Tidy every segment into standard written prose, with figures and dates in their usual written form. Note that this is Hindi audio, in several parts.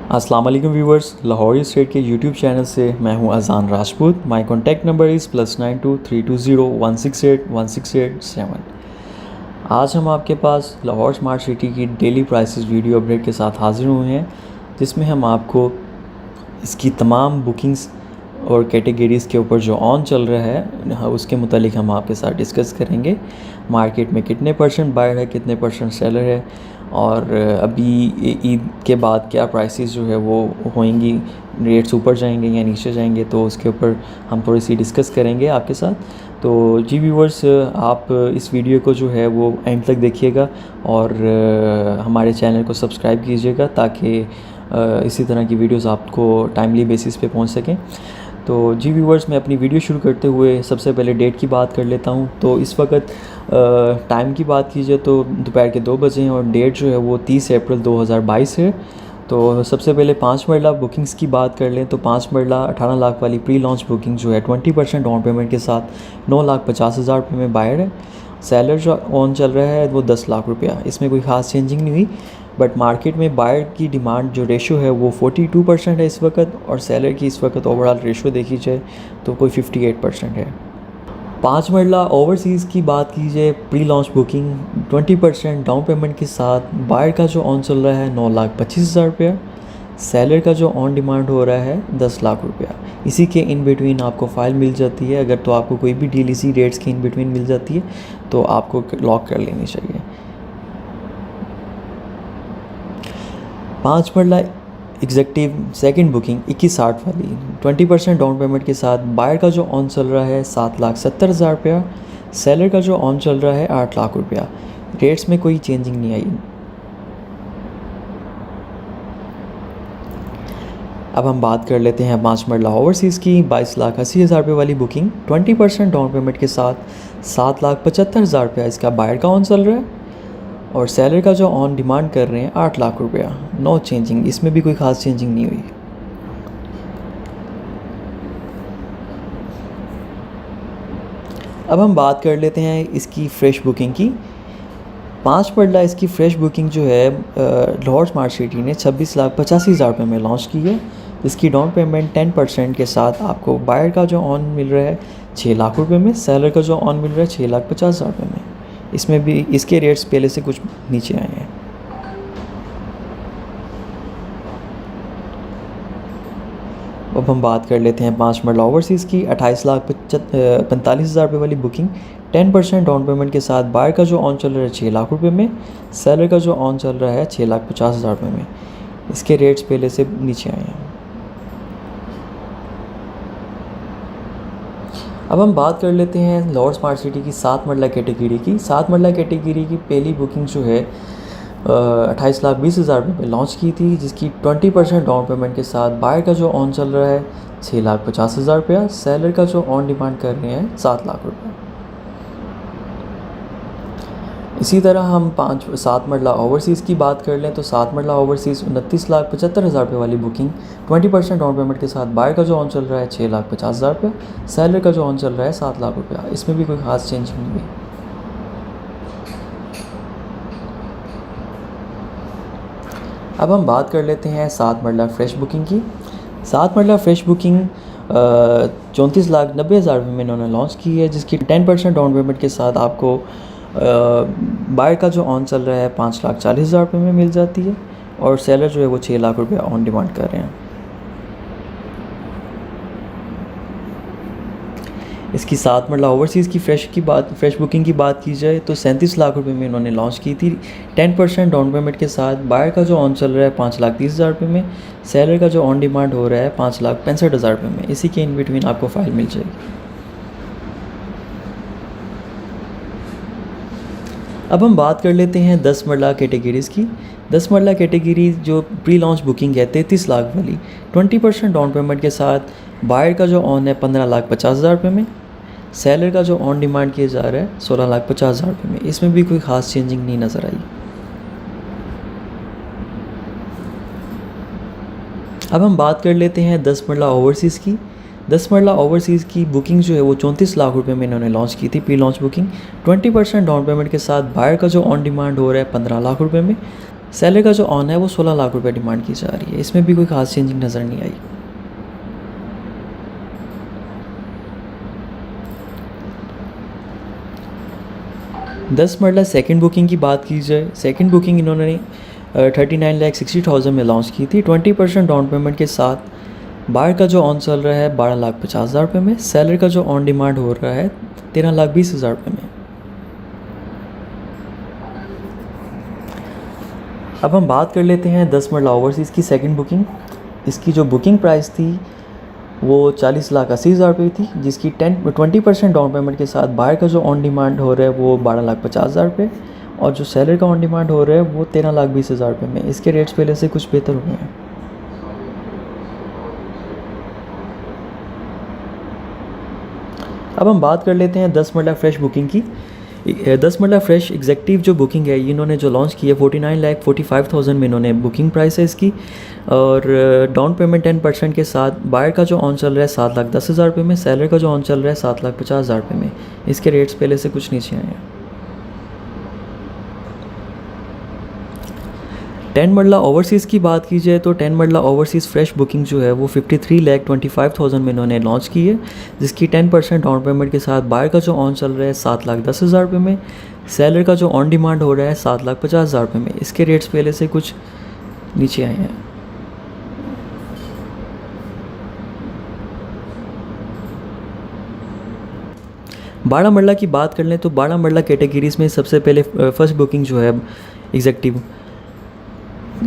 अस्सलाम वालेकुम व्यूवर्स, लाहौर स्टेट के यूट्यूब चैनल से मैं हूं अजान Rajput. My contact number is +923201681687। आज हम आपके पास लाहौर स्मार्ट सिटी की डेली प्राइसेस वीडियो अपडेट के साथ हाज़िर हुए हैं, जिसमें हम आपको इसकी तमाम बुकिंग्स और कैटेगरीज़ के ऊपर जो ऑन चल रहा है उसके मुतालिक हम आपके साथ डिस्कस करेंगे। मार्केट में कितने परसेंट बायर है, कितने परसेंट सेलर है, और अभी ईद के बाद क्या प्राइसेस जो है वो होंगी, रेट्स ऊपर जाएंगे या नीचे जाएंगे, तो उसके ऊपर हम थोड़ी सी डिस्कस करेंगे आपके साथ। तो जी व्यूवर्स, आप इस वीडियो को जो है वो एंड तक देखिएगा और हमारे चैनल को सब्सक्राइब कीजिएगा ताकि इसी तरह की वीडियोस आपको टाइमली बेसिस पे पहुंच सकें। तो जी व्यूवर्स, मैं अपनी वीडियो शुरू करते हुए सबसे पहले डेट की बात कर लेता हूं। तो इस वक्त टाइम की बात कीजिए तो दोपहर के 2 बजे हैं और डेट जो है वो 30 अप्रैल 2022 है। तो सबसे पहले 5 मरला बुकिंग्स की बात कर लें तो 5 मरला 18 लाख वाली प्री लॉन्च बुकिंग जो है 20% डाउन पेमेंट के साथ 9,50,000 रुपये में बायर है। सेलर जो ऑन चल रहा है वो 10 लाख रुपया, इसमें कोई ख़ास चेंजिंग नहीं हुई। बट मार्केट में बायर की डिमांड जो रेशो है वो 42% है इस वक्त, और सेलर की इस वक्त ओवरऑल रेशो देखी जाए तो कोई 58% है। 5 मरला ओवरसीज़ की बात की जाए, pre launch booking 20% down payment के साथ बायर का जो ऑन चल रहा है 9,25,000 रुपया, सेलर का जो ऑन डिमांड हो रहा है 10 लाख रुपया। इसी के इन बिटवीन आपको फ़ाइल मिल जाती है। अगर तो आपको कोई भी डील इसी रेट्स के इन बिटवीन मिल जाती है तो आपको लॉक कर लेनी चाहिए। 5 मरला एग्जेक्टिव सेकंड बुकिंग 2160 वाली 20% डाउन पेमेंट के साथ बायर का जो ऑन चल रहा है 7,70,000 रुपया, सेलर का जो ऑन चल रहा है 8 लाख रुपया। रेट्स में कोई चेंजिंग नहीं आई। अब हम बात कर लेते हैं 5 मरला ओवरसीज़ की 22,80,000 रुपये वाली बुकिंग 20% डाउन पेमेंट के साथ 7,75,000 रुपया इसका बायर का ऑन चल रहा है, और सेलर का जो ऑन डिमांड कर रहे हैं 8 लाख रुपया। नो चेंजिंग, इसमें भी कोई ख़ास चेंजिंग नहीं हुई। अब हम बात कर लेते हैं इसकी फ़्रेश बुकिंग की। 5 मरला इसकी फ़्रेश बुकिंग जो है लाहौर स्मार्ट सिटी ने 26,85,000 रुपये में लॉन्च की है। इसकी डाउन पेमेंट 10% के साथ आपको बायर का जो ऑन मिल रहा है 6 लाख रुपये में, सेलर का जो ऑन मिल रहा है 6,50,000 रुपये में। इसमें भी इसके रेट्स पहले से कुछ नीचे आए हैं। अब हम बात कर लेते हैं 5 मरला ओवरसीज़ की 28,45,000 रुपये वाली बुकिंग 10% डाउन पेमेंट के साथ बायर का जो ऑन चल रहा है 6 लाख रुपये में, सेलर का जो ऑन चल रहा है 6,50,000 रुपये में। इसके रेट्स पहले से नीचे आए हैं। अब हम बात कर लेते हैं लाहौर स्मार्ट सिटी की 7 मरला कैटेगरी की। 7 मरला कैटेगरी की पहली बुकिंग जो है 28,20,000 रुपये में लॉन्च की थी, जिसकी 20% डाउन पेमेंट के साथ बायर का जो ऑन चल रहा है 6,50,000 रुपया, सेलर का जो ऑन डिमांड कर रहे हैं 7 लाख रुपये। इसी तरह हम 7 मरला ओवरसीज़ की बात कर लें तो 7 मरला ओवरसीज़ 29,75,000 रुपये वाली बुकिंग 20% डाउन पेमेंट के साथ बायर का जो ऑन चल रहा है 6,50,000 रुपये, सेलर का जो ऑन चल रहा है 7 लाख रुपया। इसमें भी कोई ख़ास चेंजिंग नहीं हुई। अब हम बात कर लेते हैं 7 मरला फ्रेश बुकिंग की। 7 मरला फ्रेश बुकिंग 34,90,000 रुपये में इन्होंने लॉन्च की है, जिसकी 10% डाउन पेमेंट के साथ आपको बायर का जो ऑन चल रहा है 5,40,000 रुपये में मिल जाती है, और सेलर जो है वो 6 लाख रुपये ऑन डिमांड कर रहे हैं। इसकी 7 मरला ओवरसीज़ की फ्रेश बुकिंग की बात की जाए तो 37 लाख रुपये में इन्होंने लॉन्च की थी 10% डाउन पेमेंट के साथ। बायर का जो ऑन चल रहा है 5,30,000 रुपये में, सेलर का जो ऑन डिमांड हो रहा है 5,65,000 रुपये में। इसी के इन बिटवीन आपको फ़ाइल मिल जाएगी। अब हम बात कर लेते हैं 10 मरला कैटेगरीज़ की। 10 मरला कैटेगरी जो प्री लॉन्च बुकिंग है 33 लाख वाली 20% डाउन पेमेंट के साथ बायर का जो ऑन है 15,50,000 रुपये में, सेलर का जो ऑन डिमांड किया जा रहा है 16,50,000 रुपये में। इसमें भी कोई ख़ास चेंजिंग नहीं नज़र आई। अब हम बात कर लेते हैं 10 मरला ओवरसीज़ की। 10 मरला ओवरसीज़ की बुकिंग जो है वो 34 लाख रुपए में इन्होंने लॉन्च की थी, pre launch booking 20% down payment के साथ। बायर का जो ऑन डिमांड हो रहा है 15 लाख रुपए में, सेलर का जो ऑन है वो 16 लाख रुपए डिमांड की जा रही है। इसमें भी कोई ख़ास चेंजिंग नज़र नहीं आई। दस मरला सेकंड बुकिंग की बात की जाए, सेकंड बुकिंग इन्होंने 39,60,000 में लॉन्च की थी 20% डाउन पेमेंट के साथ। बायर का जो ऑन चल रहा है 12,50,000 रुपये में। सेलर का जो ऑन डिमांड हो रहा है 13,20,000 रुपये में। अब हम बात कर लेते हैं 10 मरला ओवरसीज़ की सेकंड बुकिंग। इसकी जो बुकिंग प्राइस थी वो 40,80,000 रुपये थी, जिसकी 20% डाउन पेमेंट के साथ बायर का जो ऑन डिमांड हो रहा है वो 12,50,000 रुपये और जो सेलर का ऑन डिमांड हो रहा है वो 13,20,000 रुपये में। इसके रेट्स पहले से कुछ बेहतर हुए हैं। अब हम बात कर लेते हैं 10 मरला फ्रेश बुकिंग की। 10 मरला फ्रेश एग्जेक्टिव जो बुकिंग है इन्होंने जो लॉन्च की है 49,45,000 में इन्होंने बुकिंग प्राइस है इसकी, और डाउन पेमेंट 10% के साथ। बायर का जो ऑन चल रहा है 7,10,000 रुपये में। सेलर का जो ऑन चल रहा है 7,50,000 रुपये में। इसके रेट्स पहले से कुछ नीचे आए हैं। 10 मरला ओवरसीज़ की बात की जाए तो 10 मरला ओवरसीज़ फ्रेश बुकिंग जो है वो 53,25,000 में इन्होंने लॉन्च की है, जिसकी 10% डाउन पेमेंट के साथ। बायर का जो ऑन चल रहा है 7,10,000 रुपये में। सेलर का जो ऑन डिमांड हो रहा है 7,50,000 रुपये में। इसके रेट्स पहले से कुछ नीचे आए हैं। बारह मरला की बात कर लें तो 12 मरला कैटेगरीज़ में सबसे पहले फर्स्ट बुकिंग जो है एग्जेक्टिव,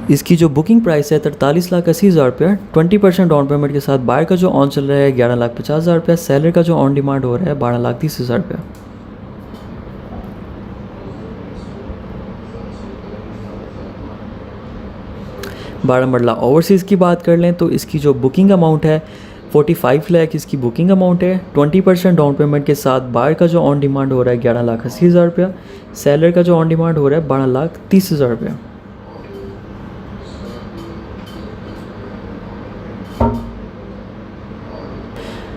इसकी जो बुकिंग प्राइस है 43,80,000 रुपया 20% डाउन पेमेंट के साथ। बायर का जो ऑन चल रहा है 11,50,000 रुपया। सेलर का जो ऑन डिमांड हो रहा है 12,30,000 रुपया। बारह मरला ओवरसीज़ की बात कर लें तो इसकी जो बुकिंग अमाउंट है 45 लाख इसकी बुकिंग अमाउंट है 20% डाउन पेमेंट के साथ। बायर का जो ऑन डिमांड हो रहा है 11,80,000 रुपया। सेलर का जो ऑन डिमांड हो रहा है 12,30,000 रुपया।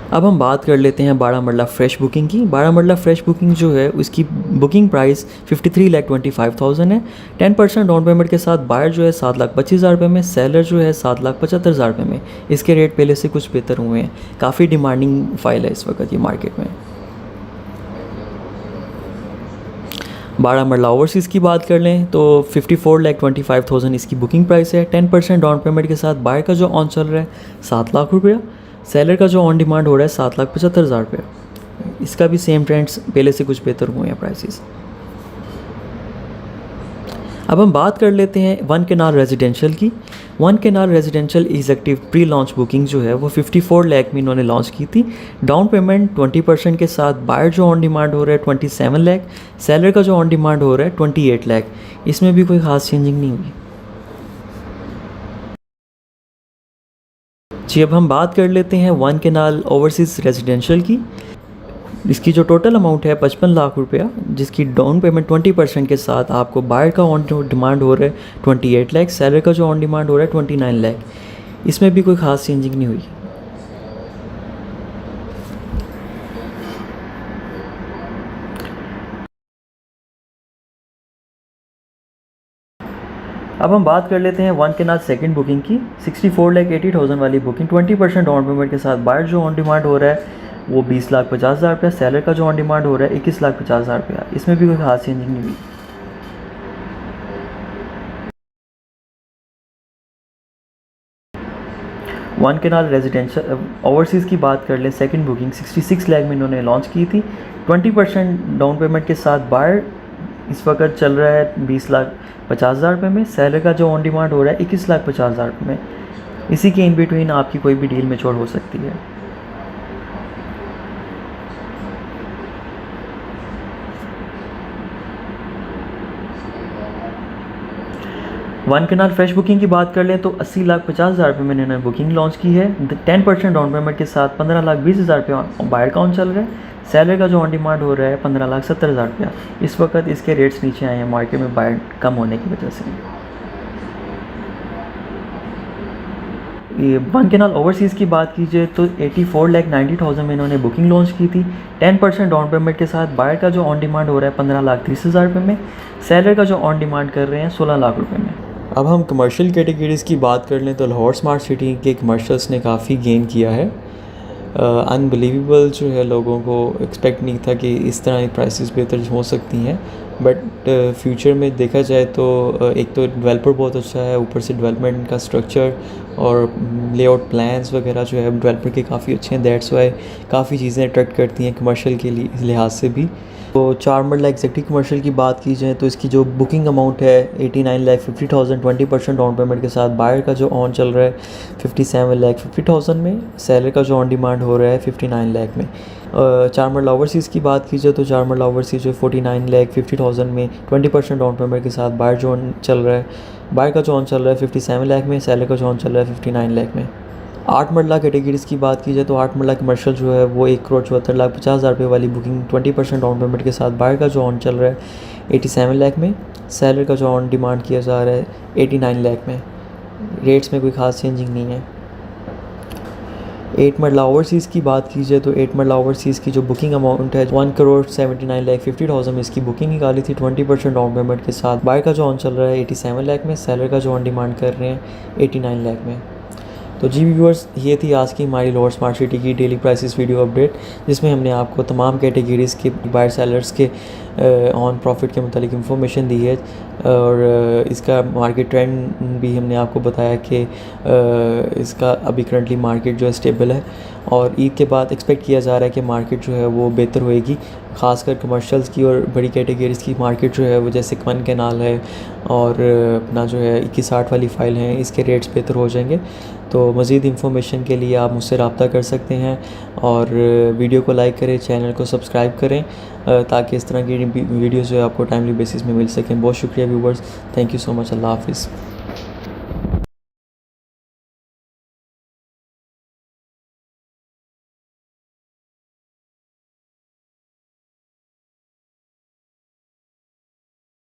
अब हम बात कर लेते हैं 12 मरला फ्रेश बुकिंग की। 12 मरला फ्रेश बुकिंग जो है उसकी बुकिंग प्राइस 53,25,000 है। 10% डाउन पेमेंट के साथ। बायर जो है 7,25,000 रुपये में। सेलर जो है 7,75,000 रुपये में। इसके रेट पहले से कुछ बेहतर हुए हैं। काफ़ी डिमांडिंग फाइल है इस वक्त ये मार्केट में। 12 मरला ओवरसीज़ की बात कर लें तो 54,25,000 इसकी बुकिंग प्राइस है। 10% डाउन पेमेंट के साथ। बायर का जो ऑन चल रहा है 7 लाख रुपया। सेलर का जो ऑन डिमांड हो रहा है 7,75,000 रुपये। इसका भी सेम ट्रेंड्स पहले से कुछ बेहतर हुए हैं प्राइसेस। अब हम बात कर लेते हैं वन कैनाल रेजिडेंशियल की। One canal residential executive pre launch booking जो है वो 54 लाख में इन्होंने लॉन्च की थी। डाउन पेमेंट 20% के साथ। बायर जो ऑन डिमांड हो रहा है 27 लाख। सेलर का जो ऑन डिमांड हो रहा है 28 लाख। इसमें भी कोई ख़ास चेंजिंग नहीं हुई जी। अब हम बात कर लेते हैं वन कैनाल ओवरसीज़ रेजिडेंशियल की। इसकी जो टोटल अमाउंट है 55 लाख रुपया, जिसकी डाउन पेमेंट 20% के साथ। आपको बायर का ऑन डिमांड हो रहा है 28 लाख। सेलर का जो ऑन डिमांड हो रहा है 29 लाख। इसमें भी कोई ख़ास चेंजिंग नहीं हुई। अब हम बात कर लेते हैं वन कैनाल सेकंड बुकिंग की। 64,80,000 वाली बुकिंग 20% डाउन पेमेंट के साथ। बायर जो ऑन डिमांड हो रहा है वो 20,50,000 रुपया। सेलर का जो ऑन डिमांड हो रहा है 21,50,000 रुपया। इसमें भी कोई खास चेंजिंग नहीं हुई। वन कैनाल रेजिडेंशियल ओवरसीज़ की बात कर लें सेकंड बुकिंग 66 लाख में इन्होंने लॉन्च की थी 20% डाउन पेमेंट के साथ। बायर इस वक्त चल रहा है 20,50,000 रुपये में। सेलर का जो ऑन डिमांड हो रहा है 21,50,000 रुपये में। इसी के इन बिटवीन आपकी कोई भी डील मैच्योर हो सकती है। वन कैनाल फ्रेश बुकिंग की बात कर लें तो 80,50,000 रुपये में इन्होंने बुकिंग लॉन्च की है 10% डाउन पेमेंट के साथ। 15,20,000 रुपये बायर का ऑन चल रहा है। सेलर का जो ऑन डिमांड हो रहा है 15,70,000 रुपया। इस वक्त इसके रेट्स नीचे आए हैं मार्केट में बायर कम होने की वजह से। ये वन कैनाल ओवरसीज़ की बात कीजिए तो 84,90,000 में इन्होंने बुकिंग लॉन्च की थी 10% डाउन पेमेंट के साथ। बायर का जो ऑन डिमांड हो रहा है 15,30,000 रुपये में। सेलर का जो ऑन डिमांड कर रहे हैं 16 लाख रुपये में। अब हम कमर्शियल कैटेगरीज़ की बात कर लें तो लाहौर स्मार्ट सिटी के कमर्शियल्स ने काफ़ी गेन किया है। अनबिलीवेबल जो है, लोगों को एक्सपेक्ट नहीं था कि इस तरह की प्राइसेस बेहतर हो सकती हैं, बट फ्यूचर में देखा जाए तो एक तो डेवलपर बहुत अच्छा है, ऊपर से डेवलपमेंट का स्ट्रक्चर और लेआउट प्लान्स वगैरह जो है डेवलपर के काफ़ी अच्छे हैं। दैट्स वाई काफ़ी चीज़ें अट्रैक्ट करती हैं कमर्शियल के लिहाज से भी। तो 4 मरला एग्जैक्टिव कमर्शियल की बात की जाए तो इसकी जो बुकिंग अमाउंट है 89,50,000 20% डाउन पेमेंट के साथ। बायर का जो ऑन चल रहा है 57,50,000 में, सेलर का जो ऑन डिमांड हो रहा है 59 लाख में। 4 मरला ओवरसीज़ की बात की जाए तो 4 मरला ओवरसीज़ जो 49,50,000 में 20% डाउन पेमेंट के साथ बायर जो ऑन चल रहा है, बायर का जो ऑन चल रहा है 57 लाख में, सेलर का जो ऑन चल रहा है 59 लाख में। 8 मरला कैटेगरीज़ की बात की जाए तो 8 मरला कमर्शियल जो है वो 1,74,50,000 रुपये वाली बुकिंग 20% डाउन पेमेंट के साथ। बायर का जो ऑन चल रहा है 87 लाख में, सेलर का जो ऑन डिमांड किया जा रहा है 89 लाख में। रेट्स में कोई ख़ास चेंजिंग नहीं है। 8 मरला ओवरसीज़ की बात की जाए तो 8 मरला ओवरसीज़ की जो बुकिंग अमाउंट है 1,79,50,000 में इसकी बुकिंग निकाली थी 20% डाउन पेमेंट के साथ। बायर का जो ऑन चल रहा है 87 लाख में, सेलर का जो ऑन डिमांड कर रहे हैं 89 लाख में। तो जी व्यूअर्स, ये थी आज की हमारी लाहौर स्मार्ट सिटी की डेली प्राइसेस वीडियो अपडेट, जिसमें हमने आपको तमाम कैटेगरीज़ के बायर सेलर्स के ऑन प्रॉफिट के मुतालिक इंफॉर्मेशन दी है, और इसका मार्केट ट्रेंड भी हमने आपको बताया कि इसका अभी करंटली मार्केट जो है स्टेबल है, और ईद के बाद एक्सपेक्ट किया जा रहा है कि मार्केट जो है वो बेहतर होएगी, ख़ासकर कमर्शियल्स की और बड़ी कैटेगरीज़ की मार्केट जो है वो, जैसे कवन कैनाल है और अपना जो है 2160 वाली फ़ाइल हैं, इसके रेट्स बेहतर हो जाएंगे। तो मज़ीद इंफॉर्मेशन के लिए आप मुझसे रब्ता कर सकते हैं, और वीडियो को लाइक करें, चैनल को सब्सक्राइब करें, ताकि इस तरह की वीडियोज़ जो है आपको टाइमली बेसिस में मिल सकें। बहुत शुक्रिया viewers, thank you so much, अल्लाह हाफ़िज़।